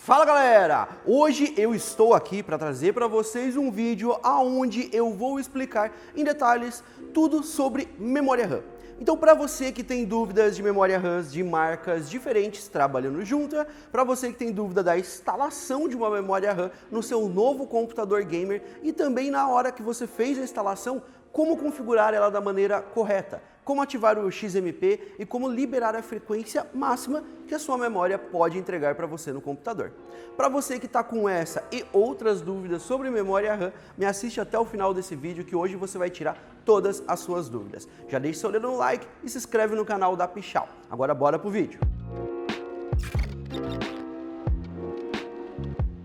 Fala galera! Hoje eu estou aqui para trazer para vocês um vídeo onde eu vou explicar em detalhes tudo sobre memória RAM. Então, para você que tem dúvidas de memória RAM de marcas diferentes trabalhando junta, para você que tem dúvida da instalação de uma memória RAM no seu novo computador gamer e também na hora que você fez a instalação, como configurar ela da maneira correta, como ativar o XMP e como liberar a frequência máxima que a sua memória pode entregar para você no computador. Para você que está com essa e outras dúvidas sobre memória RAM, me assiste até o final desse vídeo que hoje você vai tirar todas as suas dúvidas. Já deixa seu dedo no like e se inscreve no canal da Pichau. Agora bora pro vídeo.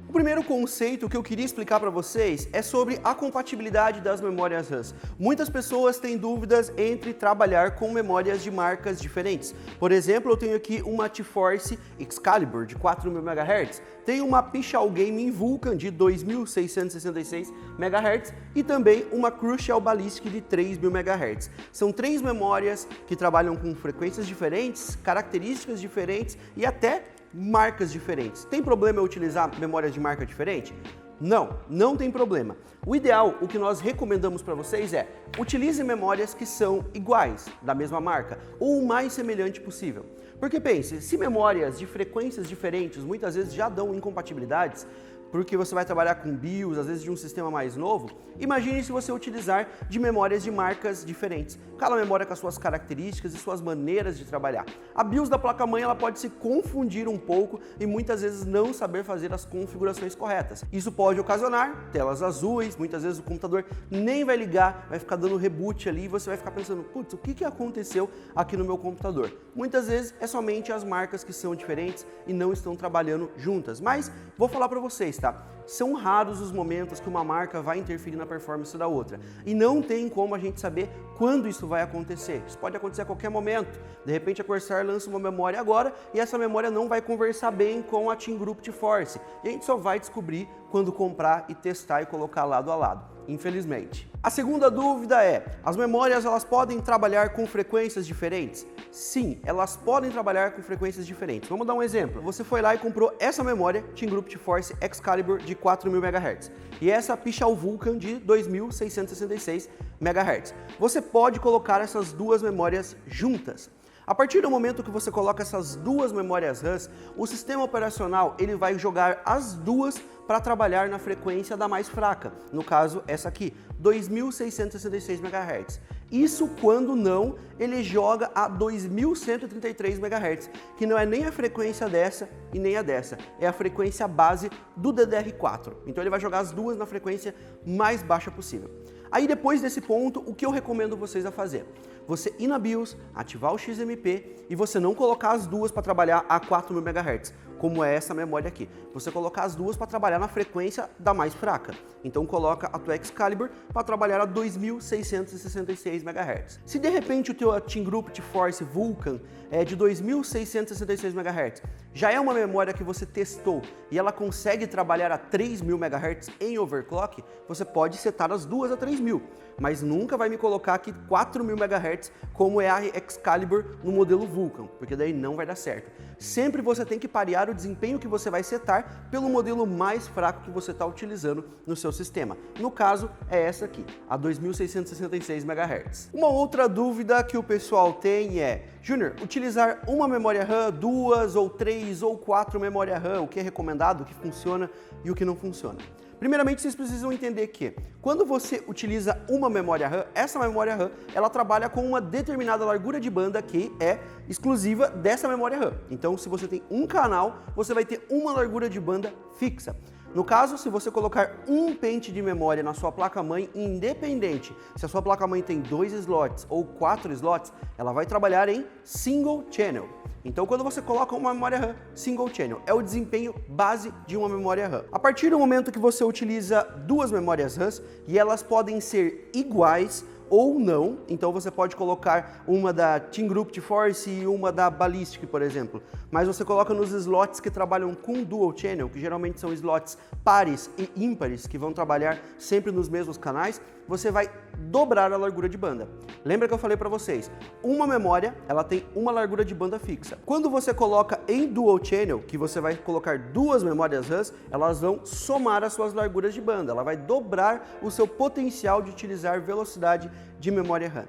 O primeiro conceito que eu queria explicar para vocês é sobre a compatibilidade das memórias RAM. Muitas pessoas têm dúvidas entre trabalhar com memórias de marcas diferentes. Por exemplo, eu tenho aqui uma GeForce Excalibur de 4000 MHz, tenho uma Pichau Gaming Vulcan de 2666 MHz e também uma Crucial Ballistic de 3000 MHz. São três memórias que trabalham com frequências diferentes, características diferentes e até marcas diferentes. Tem problema eu utilizar memórias de marca diferente? Não, não tem problema. O ideal, o que nós recomendamos para vocês é utilize memórias que são iguais, da mesma marca, ou o mais semelhante possível. Porque pense, se memórias de frequências diferentes muitas vezes já dão incompatibilidades, porque você vai trabalhar com BIOS, às vezes de um sistema mais novo, imagine se você utilizar de memórias de marcas diferentes. Cada memória com as suas características e suas maneiras de trabalhar. A BIOS da placa-mãe ela pode se confundir um pouco e muitas vezes não saber fazer as configurações corretas. Isso pode ocasionar telas azuis, muitas vezes o computador nem vai ligar, vai ficar dando reboot ali e você vai ficar pensando, putz, o que aconteceu aqui no meu computador? Muitas vezes é somente as marcas que são diferentes e não estão trabalhando juntas. Mas vou falar para vocês, tá? São raros os momentos que uma marca vai interferir na performance da outra. E não tem como a gente saber quando isso vai acontecer. Isso pode acontecer a qualquer momento. De repente a Corsair lança uma memória agora e essa memória não vai conversar bem com a Team Group GeForce. E a gente só vai descobrir quando comprar e testar e colocar lado a lado. Infelizmente. A segunda dúvida é, as memórias elas podem trabalhar com frequências diferentes? Sim, elas podem trabalhar com frequências diferentes. Vamos dar um exemplo. Você foi lá e comprou essa memória Team Group GeForce Excalibur de 4000 MHz e essa Pichau Vulcan de 2666 MHz. Você pode colocar essas duas memórias juntas. A partir do momento que você coloca essas duas memórias RAM, o sistema operacional ele vai jogar as duas para trabalhar na frequência da mais fraca, no caso essa aqui, 2666 MHz. Isso quando não, ele joga a 2133 MHz, que não é nem a frequência dessa e nem a dessa, é a frequência base do DDR4. Então ele vai jogar as duas na frequência mais baixa possível. Aí depois desse ponto, o que eu recomendo vocês a fazer? Você ir na BIOS, ativar o XMP e você não colocar as duas para trabalhar a 4000 MHz, como é essa memória aqui. Você colocar as duas para trabalhar na frequência da mais fraca. Então coloca a tua Excalibur para trabalhar a 2666 MHz. Se de repente o teu Team Group GeForce Vulcan é de 2666 MHz, já é uma memória que você testou e ela consegue trabalhar a 3000 MHz em overclock, você pode setar as duas a 3000, mas nunca vai me colocar aqui 4000 MHz como é a Excalibur no modelo Vulcan, porque daí não vai dar certo. Sempre você tem que parear o desempenho que você vai setar pelo modelo mais fraco que você está utilizando no seu sistema. No caso, é essa aqui, a 2666 MHz. Uma outra dúvida que o pessoal tem é, Júnior, utilizar uma memória RAM, duas ou três ou quatro memória RAM, o que é recomendado, o que funciona e o que não funciona? Primeiramente, vocês precisam entender que quando você utiliza uma memória RAM, essa memória RAM ela trabalha com uma determinada largura de banda que é exclusiva dessa memória RAM. Então, se você tem um canal, você vai ter uma largura de banda fixa. No caso, se você colocar um pente de memória na sua placa-mãe, independente se a sua placa-mãe tem 2 slots ou 4 slots, ela vai trabalhar em single channel. Então, quando você coloca uma memória RAM single channel, é o desempenho base de uma memória RAM. A partir do momento que você utiliza duas memórias RAM e elas podem ser iguais ou não, então você pode colocar uma da Team Group GeForce e uma da Ballistic, por exemplo. Mas você coloca nos slots que trabalham com Dual Channel, que geralmente são slots pares e ímpares, que vão trabalhar sempre nos mesmos canais, você vai dobrar a largura de banda. Lembra que eu falei para vocês, uma memória, ela tem uma largura de banda fixa. Quando você coloca em Dual Channel, que você vai colocar duas memórias RAM, elas vão somar as suas larguras de banda, ela vai dobrar o seu potencial de utilizar velocidade de memória RAM.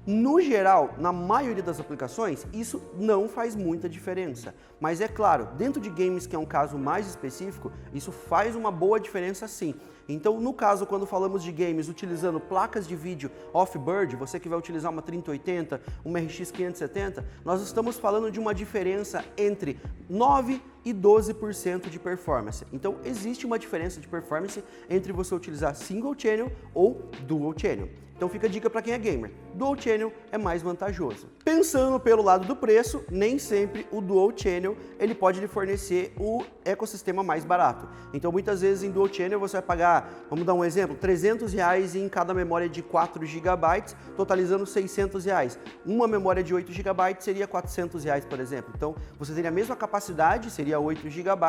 No geral, na maioria das aplicações, isso não faz muita diferença. Mas é claro, dentro de games que é um caso mais específico, isso faz uma boa diferença sim. Então, no caso, quando falamos de games utilizando placas de vídeo off-board, você que vai utilizar uma 3080, uma RX 570, nós estamos falando de uma diferença entre 9% e 12% de performance. Então, existe uma diferença de performance entre você utilizar single channel ou dual channel. Então fica a dica para quem é gamer, Dual Channel é mais vantajoso. Pensando pelo lado do preço, nem sempre o Dual Channel ele pode lhe fornecer o ecossistema mais barato. Então muitas vezes em Dual Channel você vai pagar, vamos dar um exemplo, R$300 em cada memória de 4 GB, totalizando R$600. Uma memória de 8 GB seria R$400, por exemplo. Então você teria a mesma capacidade, seria 8 GB,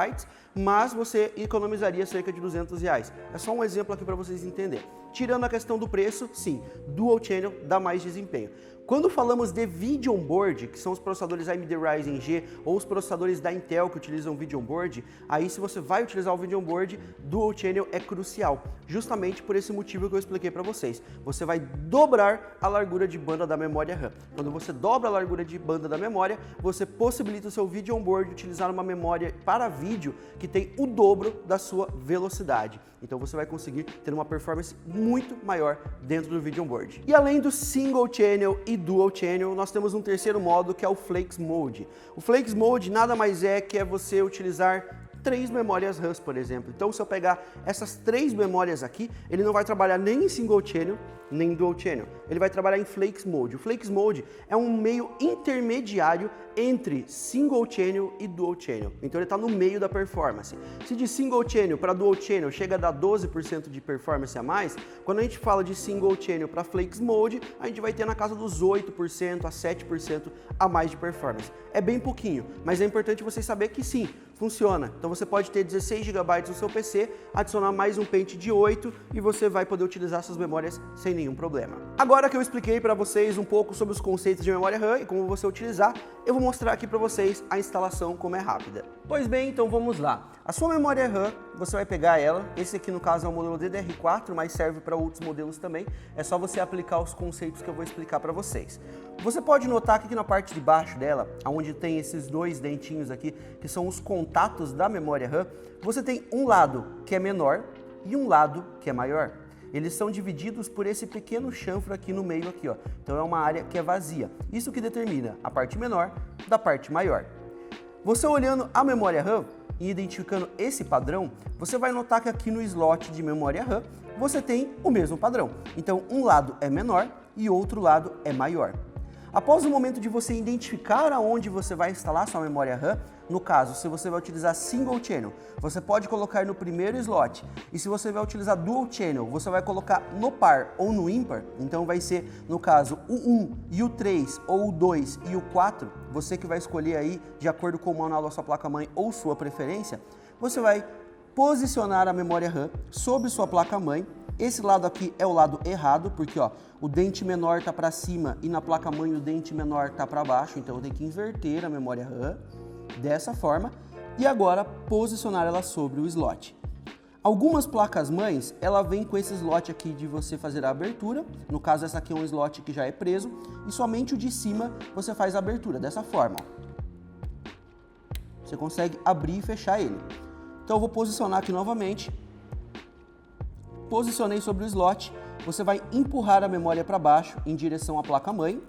mas você economizaria cerca de R$200. É só um exemplo aqui para vocês entenderem. Tirando a questão do preço, sim, Dual Channel dá mais desempenho. Quando falamos de vídeo on-board, que são os processadores AMD Ryzen G ou os processadores da Intel que utilizam vídeo on-board, aí se você vai utilizar o vídeo on-board, Dual Channel é crucial, justamente por esse motivo que eu expliquei para vocês. Você vai dobrar a largura de banda da memória RAM. Quando você dobra a largura de banda da memória, você possibilita o seu vídeo on-board utilizar uma memória para vídeo que tem o dobro da sua velocidade. Então você vai conseguir ter uma performance muito maior dentro do vídeo on-board. E além do Single Channel e Dual Channel, nós temos um terceiro modo que é o Flex Mode. O Flex Mode nada mais é que você utilizar 3 memórias RAM, por exemplo. Então, se eu pegar essas 3 memórias aqui, ele não vai trabalhar nem em Single Channel, nem em Dual Channel. Ele vai trabalhar em Flex Mode. O Flex Mode é um meio intermediário entre Single Channel e Dual Channel. Então, ele está no meio da performance. Se de Single Channel para Dual Channel chega a dar 12% de performance a mais, quando a gente fala de Single Channel para Flex Mode, a gente vai ter na casa dos 8% a 7% a mais de performance. É bem pouquinho, mas é importante você saber que sim, funciona. Então você pode ter 16 GB no seu PC, adicionar mais um pente de 8 e você vai poder utilizar essas memórias sem nenhum problema. Agora que eu expliquei para vocês um pouco sobre os conceitos de memória RAM e como você utilizar, eu vou mostrar aqui para vocês a instalação como é rápida. Pois bem, então vamos lá. A sua memória RAM, você vai pegar ela, esse aqui no caso é o modelo DDR4, mas serve para outros modelos também, é só você aplicar os conceitos que eu vou explicar para vocês. Você pode notar que aqui na parte de baixo dela, onde tem esses 2 dentinhos aqui, que são os contatos da memória RAM, você tem um lado que é menor e um lado que é maior. Eles são divididos por esse pequeno chanfro aqui no meio aqui, ó. Então é uma área que é vazia. Isso que determina a parte menor da parte maior. Você olhando a memória RAM e identificando esse padrão, você vai notar que aqui no slot de memória RAM você tem o mesmo padrão. Então um lado é menor e outro lado é maior. Após o momento de você identificar aonde você vai instalar sua memória RAM, no caso, se você vai utilizar Single Channel, você pode colocar no primeiro slot. E se você vai utilizar Dual Channel, você vai colocar no par ou no ímpar. Então vai ser, no caso, o 1 e o 3, ou o 2 e o 4, você que vai escolher aí, de acordo com o manual da sua placa-mãe ou sua preferência, você vai posicionar a memória RAM sobre sua placa-mãe. Esse lado aqui é o lado errado, porque ó, o dente menor está para cima e na placa-mãe o dente menor está para baixo, então eu tenho que inverter a memória RAM dessa forma e agora posicionar ela sobre o slot. Algumas placas-mães, ela vem com esse slot aqui de você fazer a abertura, no caso essa aqui é um slot que já é preso, e somente o de cima você faz a abertura, dessa forma. Você consegue abrir e fechar ele. Então eu vou posicionar aqui novamente. Posicionei sobre o slot, você vai empurrar a memória para baixo em direção à placa-mãe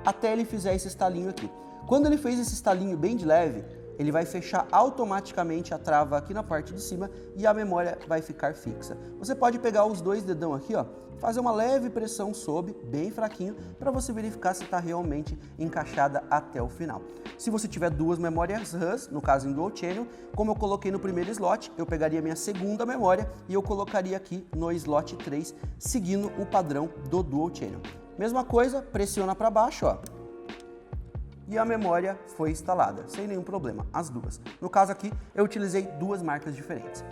até ele fizer esse estalinho aqui. Quando ele fez esse estalinho bem de leve, ele vai fechar automaticamente a trava aqui na parte de cima e a memória vai ficar fixa. Você pode pegar os dois dedão aqui, ó, fazer uma leve pressão sobre, bem fraquinho, para você verificar se está realmente encaixada até o final. Se você tiver duas memórias RAM, no caso em Dual Channel, como eu coloquei no primeiro slot, eu pegaria minha segunda memória e eu colocaria aqui no slot 3, seguindo o padrão do Dual Channel. Mesma coisa, pressiona para baixo, ó. E a memória foi instalada, sem nenhum problema, as duas. No caso aqui, eu utilizei duas marcas diferentes.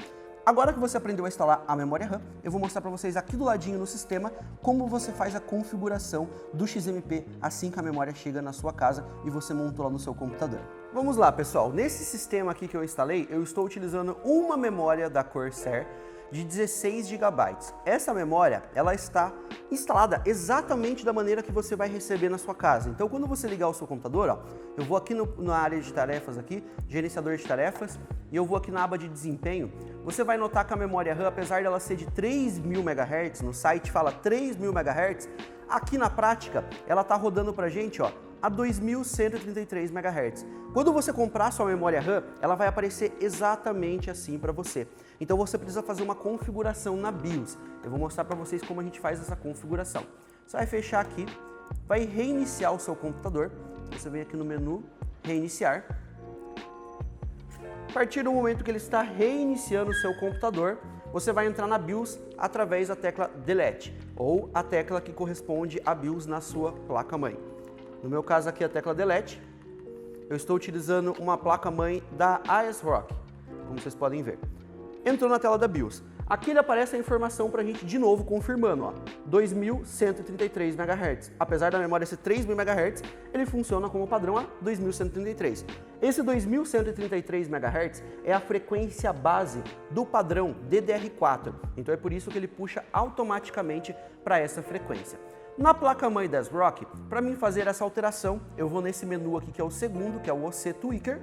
Agora que você aprendeu a instalar a memória RAM, eu vou mostrar para vocês aqui do ladinho no sistema como você faz a configuração do XMP assim que a memória chega na sua casa e você montou lá no seu computador. Vamos lá, pessoal. Nesse sistema aqui que eu instalei, eu estou utilizando uma memória da Corsair de 16 GB. Essa memória, ela está instalada exatamente da maneira que você vai receber na sua casa. Então, quando você ligar o seu computador, ó, eu vou aqui na área de tarefas aqui, gerenciador de tarefas, e eu vou aqui na aba de desempenho. Você vai notar que a memória RAM, apesar dela ser de 3.000 MHz, no site fala 3.000 MHz, aqui na prática, ela está rodando pra gente, ó, a 2.133 MHz. Quando você comprar sua memória RAM, ela vai aparecer exatamente assim para você. Então você precisa fazer uma configuração na BIOS. Eu vou mostrar para vocês como a gente faz essa configuração. Você vai fechar aqui, vai reiniciar o seu computador. Você vem aqui no menu, reiniciar. A partir do momento que ele está reiniciando o seu computador, você vai entrar na BIOS através da tecla Delete, ou a tecla que corresponde à BIOS na sua placa-mãe. No meu caso aqui a tecla Delete, eu estou utilizando uma placa-mãe da ASRock, como vocês podem ver. Entrou na tela da BIOS. Aqui ele aparece a informação para a gente de novo confirmando, ó, 2.133 MHz. Apesar da memória ser 3.000 MHz, ele funciona como padrão a 2.133. Esse 2.133 MHz é a frequência base do padrão DDR4, então é por isso que ele puxa automaticamente para essa frequência. Na placa-mãe da ASRock, para mim fazer essa alteração, eu vou nesse menu aqui que é o segundo, que é o OC Tweaker.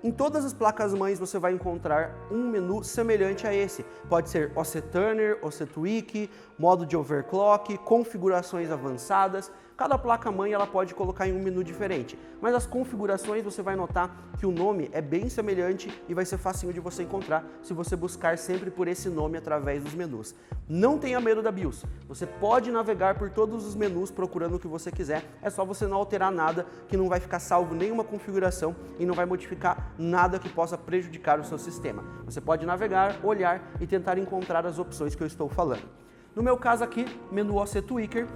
Em todas as placas-mães você vai encontrar um menu semelhante a esse. Pode ser OC Tuner, OC Tweak, modo de overclock, configurações avançadas. Cada placa-mãe ela pode colocar em um menu diferente, mas as configurações você vai notar que o nome é bem semelhante e vai ser facinho de você encontrar se você buscar sempre por esse nome através dos menus. Não tenha medo da BIOS, você pode navegar por todos os menus procurando o que você quiser, é só você não alterar nada que não vai ficar salvo nenhuma configuração e não vai modificar nada que possa prejudicar o seu sistema. Você pode navegar, olhar e tentar encontrar as opções que eu estou falando. No meu caso aqui, menu OC Tweaker,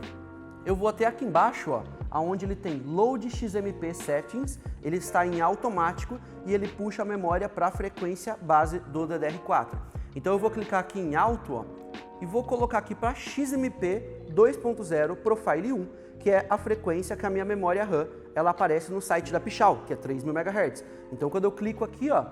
eu vou até aqui embaixo, ó, onde ele tem Load XMP Settings, ele está em automático e ele puxa a memória para a frequência base do DDR4. Então eu vou clicar aqui em Alto, ó, e vou colocar aqui para XMP 2.0 Profile 1, que é a frequência que a minha memória RAM ela aparece no site da Pichau, que é 3.000 MHz. Então quando eu clico aqui, ó,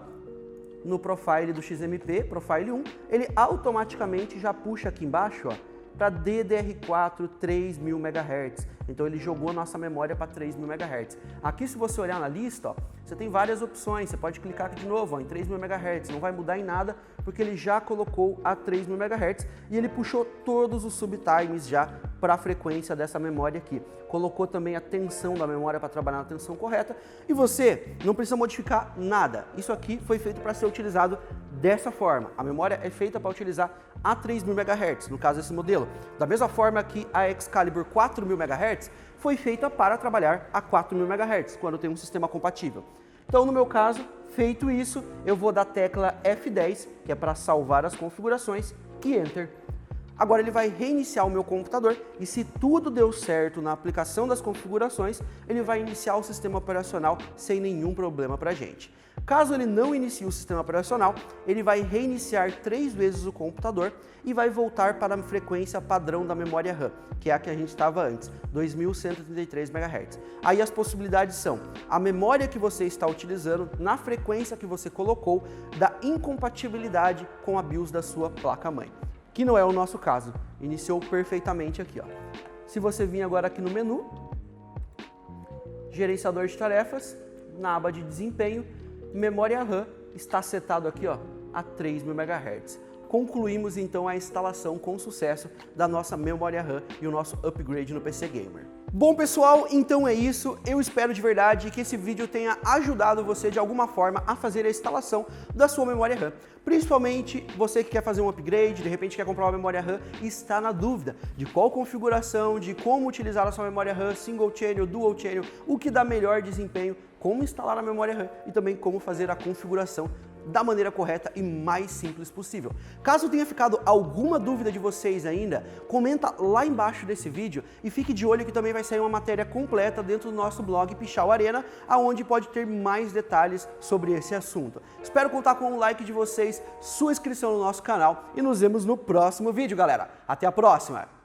no profile do XMP, Profile 1, ele automaticamente já puxa aqui embaixo, ó, para DDR4 3.000 MHz. Então ele jogou a nossa memória para 3.000 MHz. Aqui se você olhar na lista, ó, você tem várias opções, você pode clicar aqui de novo ó, em 3.000 MHz, não vai mudar em nada porque ele já colocou a 3.000 MHz e ele puxou todos os subtimes já para a frequência dessa memória aqui. Colocou também a tensão da memória para trabalhar na tensão correta e você não precisa modificar nada. Isso aqui foi feito para ser utilizado dessa forma. A memória é feita para utilizar a 3.000 MHz, no caso esse modelo. Da mesma forma que a Excalibur 4.000 MHz foi feita para trabalhar a 4.000 MHz, quando tem um sistema compatível. Então, no meu caso, feito isso, eu vou dar a tecla F10, que é para salvar as configurações, e Enter. Agora ele vai reiniciar o meu computador e se tudo deu certo na aplicação das configurações, ele vai iniciar o sistema operacional sem nenhum problema para a gente. Caso ele não inicie o sistema operacional, ele vai reiniciar 3 vezes o computador e vai voltar para a frequência padrão da memória RAM, que é a que a gente estava antes, 2.133 MHz. Aí as possibilidades são a memória que você está utilizando na frequência que você colocou da incompatibilidade com a BIOS da sua placa-mãe, que não é o nosso caso, iniciou perfeitamente aqui, ó. Se você vir agora aqui no menu, gerenciador de tarefas, na aba de desempenho, memória RAM está setado aqui ó, a 3.000 MHz. Concluímos então a instalação com sucesso da nossa memória RAM e o nosso upgrade no PC Gamer. Bom pessoal, então é isso. Eu espero de verdade que esse vídeo tenha ajudado você de alguma forma a fazer a instalação da sua memória RAM. Principalmente você que quer fazer um upgrade, de repente quer comprar uma memória RAM e está na dúvida de qual configuração, de como utilizar a sua memória RAM, single channel, dual channel, o que dá melhor desempenho, como instalar a memória RAM e também como fazer a configuração da maneira correta e mais simples possível. Caso tenha ficado alguma dúvida de vocês ainda, comenta lá embaixo desse vídeo e fique de olho que também vai sair uma matéria completa dentro do nosso blog Pichau Arena, aonde pode ter mais detalhes sobre esse assunto. Espero contar com o like de vocês, sua inscrição no nosso canal e nos vemos no próximo vídeo, galera. Até a próxima!